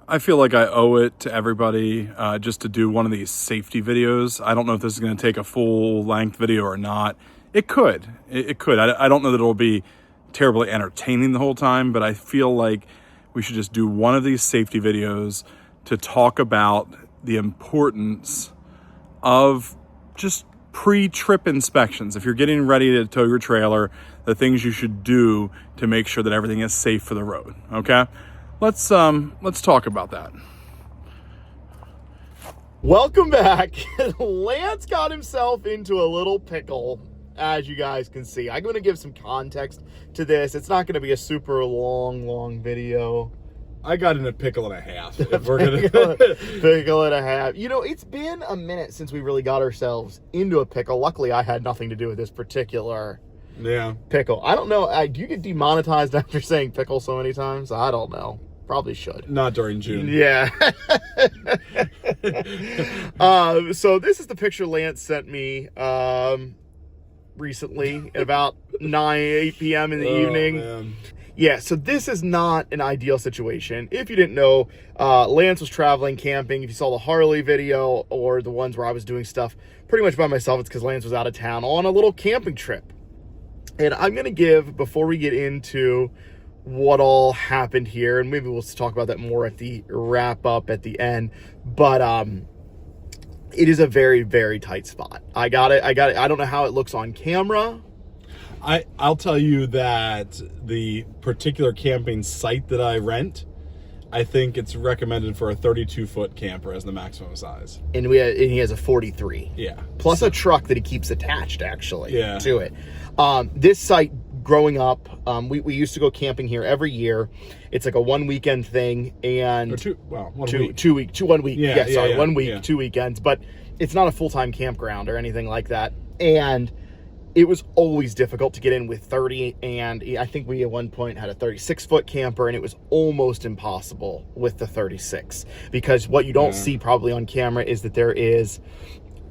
I feel like I owe it to everybody just to do one of these safety videos. I don't know if this is going to take a full-length video or not. It could. It could. I don't know that it'll be terribly entertaining the whole time, but I feel like we should just do one of these safety videos to talk about the importance of just pre-trip inspections. If you're getting ready to tow your trailer, the things you should do to make sure that everything is safe for the road, okay? Let's talk about that. Welcome back. Lance got himself into a little pickle, as you guys can see. I'm going to give some context to this. It's not going to be a super long video. I got in a pickle and a half. If we're gonna pickle and a half. You know, it's been a minute since we really got ourselves into a pickle. Luckily, I had nothing to do with this particular pickle. I don't know. Do you get demonetized after saying pickle so many times? I don't know. Probably should. Not during June. Yeah. So this is the picture Lance sent me recently at about 8 p.m. in the evening. Man. Yeah, so this is not an ideal situation. If you didn't know, Lance was traveling camping. If you saw the Harley video or the ones where I was doing stuff pretty much by myself, it's because Lance was out of town on a little camping trip. And I'm going to give, before we get into what all happened here, and maybe we'll talk about that more at the wrap up at the end, but it is a very, very tight spot. I got it. I don't know how it looks on camera. I'll tell you that the particular camping site that I rent, I think it's recommended for a 32-foot camper as the maximum size. And he has a 43. Yeah. Plus a truck that he keeps attached, actually, to it. This site, growing up, we used to go camping here every year. It's like a 1 weekend thing, and one week. Yeah, 1 week, 2 weekends. But it's not a full-time campground or anything like that. And it was always difficult to get in with 30, and I think we at one point had a 36-foot camper, and it was almost impossible with the 36, because what you don't see probably on camera is that there is,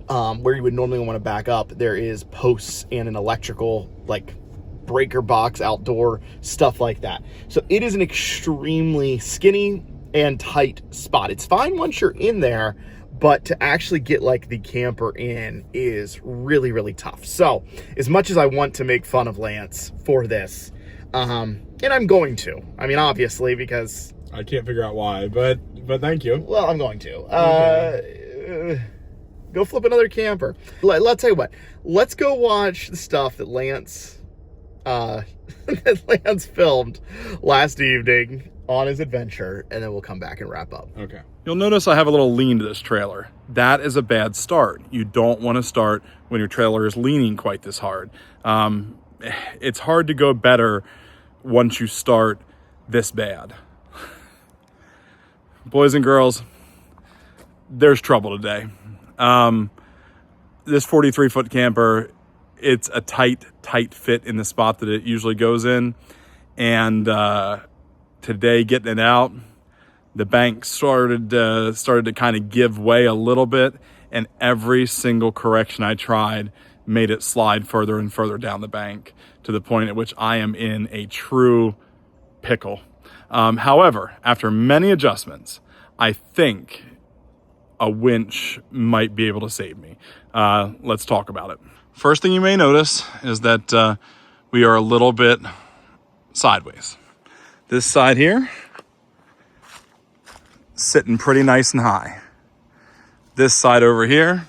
where you would normally want to back up, there is posts and an electrical, like, breaker box, outdoor, stuff like that. So it is an extremely skinny and tight spot. It's fine once you're in there, but to actually get like the camper in is really, really tough. So as much as I want to make fun of Lance for this, and I'm going to, I mean, obviously, because I can't figure out why, but thank you. Well, I'm going to. Go flip another camper. Let's tell you what, let's go watch the stuff that Lance filmed last evening on his adventure, and then we'll come back and wrap up. Okay. You'll notice I have a little lean to this trailer. That is a bad start. You don't want to start when your trailer is leaning quite this hard. It's hard to go better once you start this bad. Boys and girls, there's trouble today. This 43-foot camper, it's a tight fit in the spot that it usually goes in. And today, getting it out, the bank started to kind of give way a little bit, and every single correction I tried made it slide further and further down the bank to the point at which I am in a true pickle. However, after many adjustments, I think a winch might be able to save me. Let's talk about it. First thing you may notice is that we are a little bit sideways. This side here, sitting pretty nice and high. This side over here,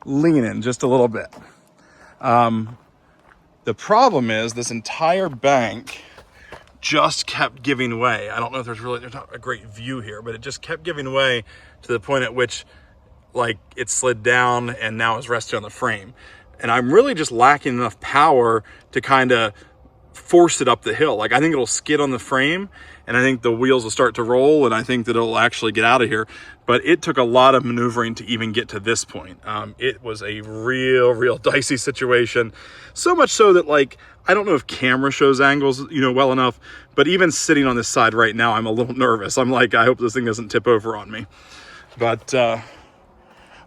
leaning just a little bit. The problem is this entire bank just kept giving way. I don't know if there's not a great view here, but it just kept giving way to the point at which, like, it slid down and now is resting on the frame. And I'm really just lacking enough power to kind of force it up the hill. Like, I think it'll skid on the frame, and I think the wheels will start to roll, and I think that it'll actually get out of here. But it took a lot of maneuvering to even get to this point. It was a real dicey situation. So much so that, like, I don't know if camera shows angles, well enough, but even sitting on this side right now, I'm a little nervous. I'm like, I hope this thing doesn't tip over on me. But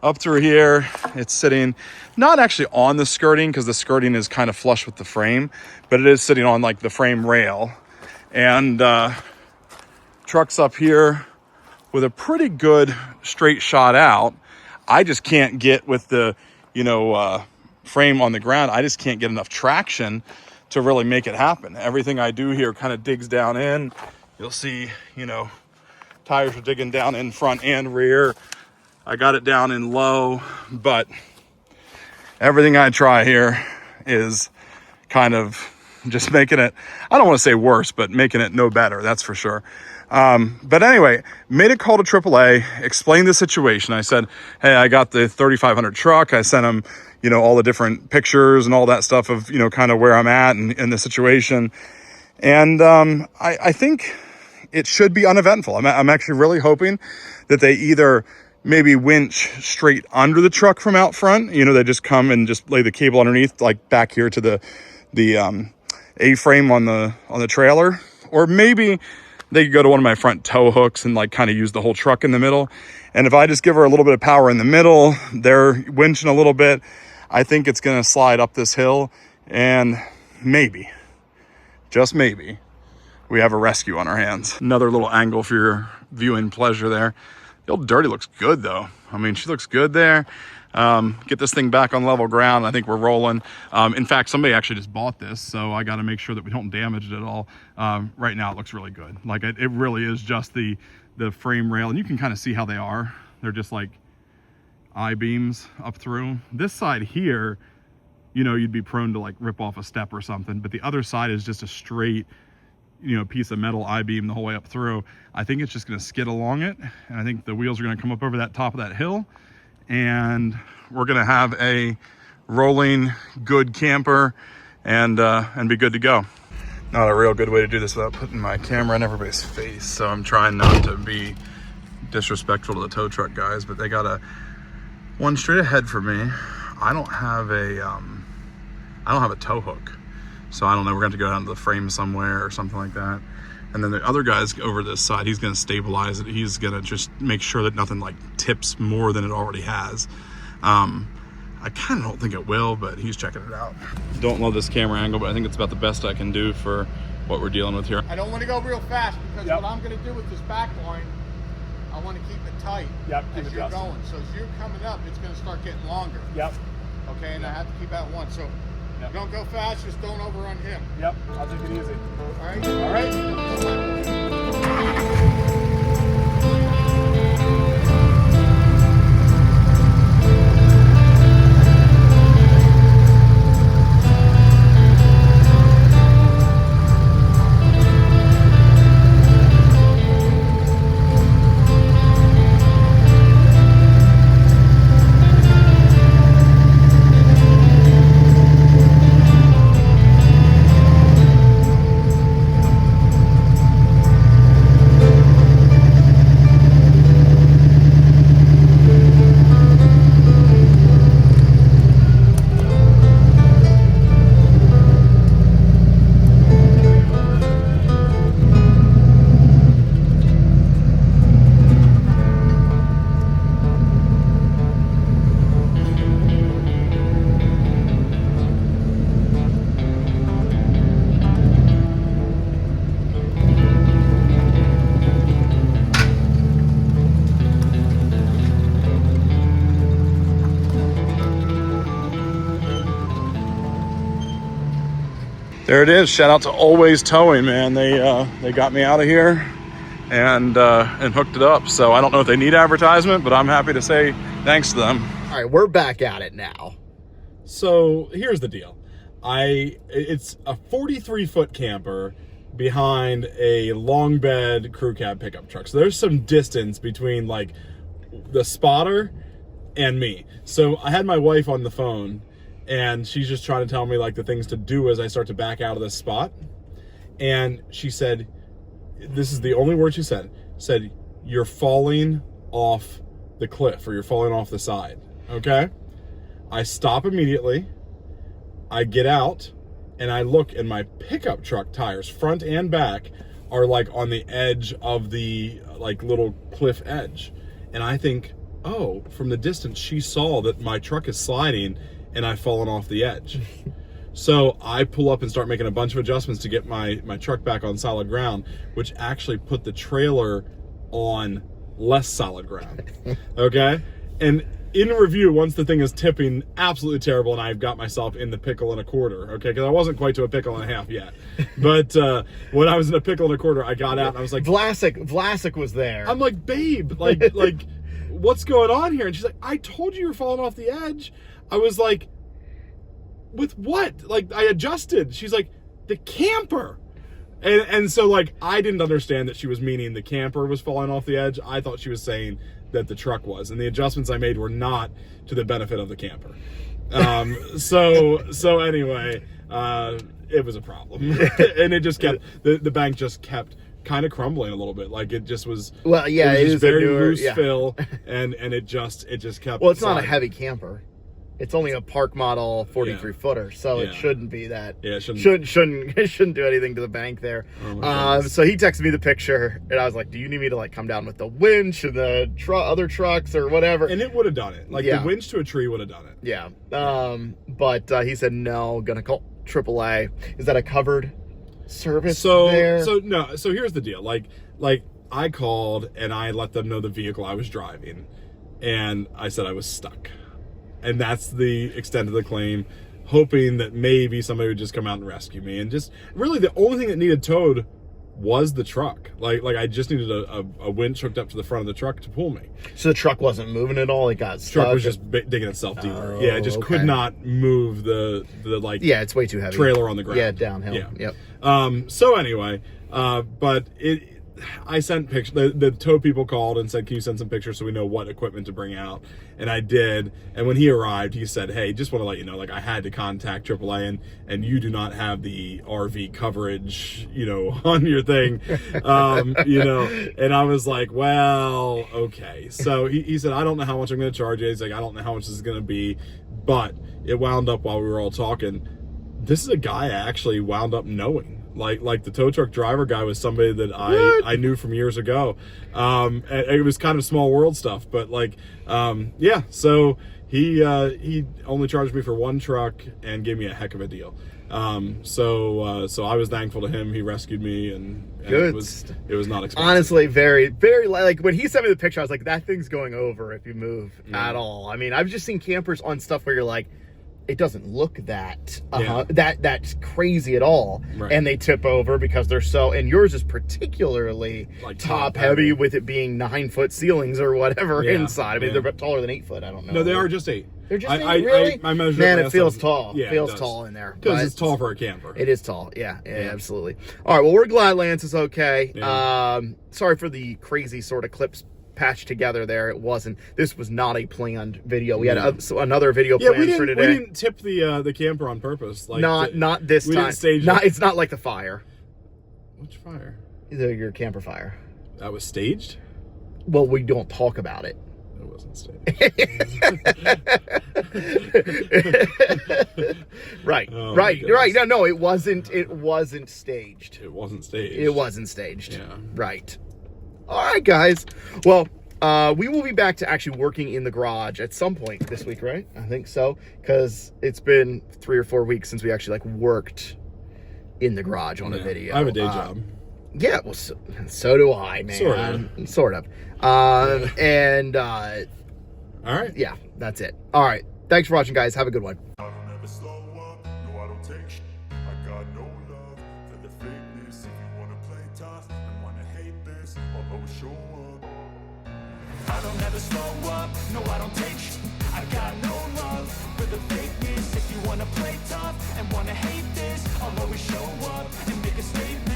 up through here, it's sitting not actually on the skirting, because the skirting is kind of flush with the frame, but it is sitting on like the frame rail. and truck's up here with a pretty good straight shot out. I just can't get with the, frame on the ground. I just can't get enough traction to really make it happen. Everything I do here kind of digs down in. You'll see, tires are digging down in front and rear. I got it down in low, but everything I try here is kind of just making it, I don't want to say worse, but making it no better, that's for sure. But anyway, made a call to AAA, explained the situation. I said, hey, I got the 3500 truck. I sent them, all the different pictures and all that stuff of, kind of where I'm at and in the situation. And I think it should be uneventful. I'm actually really hoping that they either maybe winch straight under the truck from out front. They just come and just lay the cable underneath, like back here to the A-frame on the trailer. Or maybe they could go to one of my front tow hooks and like kind of use the whole truck in the middle. And if I just give her a little bit of power in the middle, they're winching a little bit, I think it's going to slide up this hill, and maybe, just maybe, we have a rescue on our hands. Another little angle for your viewing pleasure there. The old Dirty looks good though. I mean, she looks good there. Get this thing back on level ground. I think we're rolling. In fact, somebody actually just bought this, so I got to make sure that we don't damage it at all. Right now it looks really good. Like it really is just the frame rail, and you can kind of see how they are. They're just like I-beams up through. This side here, you'd be prone to like rip off a step or something, but the other side is just a straight, piece of metal I-beam the whole way up through. I think it's just going to skid along it, and I think the wheels are going to come up over that top of that hill, and we're going to have a rolling good camper and be good to go. Not a real good way to do this without putting my camera in everybody's face, so I'm trying not to be disrespectful to the tow truck guys, but they got one straight ahead for me. I don't have a tow hook, so I don't know. We're going to go down to the frame somewhere or something like that. And then the other guy's over this side. He's going to stabilize it. He's going to just make sure that nothing like tips more than it already has. I kind of don't think it will, but he's checking it out. Don't love this camera angle, but I think it's about the best I can do for what we're dealing with here. I don't want to go real fast because what I'm going to do with this back line, I want to keep it tight as you're going. So as you're coming up, it's going to start getting longer. Okay, and I have to keep at one. So don't go fast, just don't overrun him. I'll take it easy. All right? All right. There it is. Shout out to Always Towing, man. They got me out of here and hooked it up. So I don't know if they need advertisement, but I'm happy to say thanks to them. All right, we're back at it now. So here's the deal. It's a 43-foot camper behind a long bed crew cab pickup truck. So there's some distance between like the spotter and me. So I had my wife on the phone, and she's just trying to tell me like the things to do as I start to back out of this spot. And she said, this is the only word she said, you're falling off the cliff, or you're falling off the side. Okay. I stop immediately. I get out and I look, and my pickup truck tires, front and back, are like on the edge of the like little cliff edge. And I think, oh, from the distance, she saw that my truck is sliding and I've fallen off the edge. So I pull up and start making a bunch of adjustments to get my truck back on solid ground, which actually put the trailer on less solid ground. Okay? And in review, once the thing is tipping, absolutely terrible, and I've got myself in the pickle and a quarter, okay? Because I wasn't quite to a pickle and a half yet. But when I was in a pickle and a quarter, I got out and I was like... Vlasic was there. I'm like, babe, like, what's going on here? And she's like, I told you were falling off the edge. I was like, with what? Like, I adjusted. She's like, the camper. And so, like, I didn't understand that she was meaning the camper was falling off the edge. I thought she was saying that the truck was. And the adjustments I made were not to the benefit of the camper. So anyway, it was a problem. And it just kept, the bank just kept kind of crumbling a little bit. Like, it just was, well, yeah, it was very loose yeah. fill, and it just kept. Well, it's not a heavy camper. It's only a park model 43 footer, so it shouldn't be that. Yeah, it shouldn't do anything to the bank there. Oh so he texted me the picture, and I was like, "Do you need me to like come down with the winch and the other trucks or whatever?" And it would have done it. Like the winch to a tree would have done it. Yeah. But he said no. Gonna call AAA. Is that a covered service there? So here's the deal. Like I called and I let them know the vehicle I was driving, and I said I was stuck. And that's the extent of the claim, hoping that maybe somebody would just come out and rescue me. And just really the only thing that needed towed was the truck. Like I just needed a winch hooked up to the front of the truck to pull me. So the truck wasn't moving at all. It got stuck. The truck was just digging itself deeper. It just could not move the like. Yeah, it's way too heavy. Trailer on the ground. Yeah, downhill. Yeah. Yep. So anyway, but I sent pictures. The tow people called and said, "Can you send some pictures so we know what equipment to bring out?" And I did. And when he arrived, he said, "Hey, just want to let you know, like I had to contact AAA, and you do not have the RV coverage, on your thing, And I was like, "Well, okay." So he said, "I don't know how much I'm going to charge you." He's like, "I don't know how much this is going to be," but it wound up while we were all talking. This is a guy I actually wound up knowing. Like the tow truck driver guy was somebody that I knew from years ago. And it was kind of small world stuff, but so he only charged me for one truck and gave me a heck of a deal. So I was thankful to him. He rescued me, and it was not expensive. Honestly, very, very, like when he sent me the picture, I was like, that thing's going over if you move at all. I mean, I've just seen campers on stuff where you're like, it doesn't look that's crazy at all, right. And they tip over because they're so. And yours is particularly like top heavy with it being 9-foot ceilings or whatever inside. I mean, they're taller than 8 foot. I don't know. No, they are just 8. They're just 8, really? I measured. Man, it feels tall. Yeah, it feels tall in there because it's tall for a camper. It is tall. Yeah, absolutely. All right. Well, we're glad Lance is okay. Yeah. Sorry for the crazy sort of clips patched together there. This was not a planned video. We had another video planned for today. We didn't tip the camper on purpose. Like not this time. Didn't stage it's not like the fire. Which fire? Your camper fire. That was staged? Well, we don't talk about it. It wasn't staged. Right. No, it wasn't staged. It wasn't staged. It wasn't staged. Yeah. Right. All right, guys. Well, we will be back to actually working in the garage at some point this week, right? I think so, because it's been 3 or 4 weeks since we actually worked in the garage on a video. I have a day job. Yeah, well, so do I, man. Sort of. All right. Yeah, that's it. All right. Thanks for watching, guys. Have a good one. I don't ever slow up, no I don't take sh- I got no love for the fakeness. If you wanna play tough and wanna hate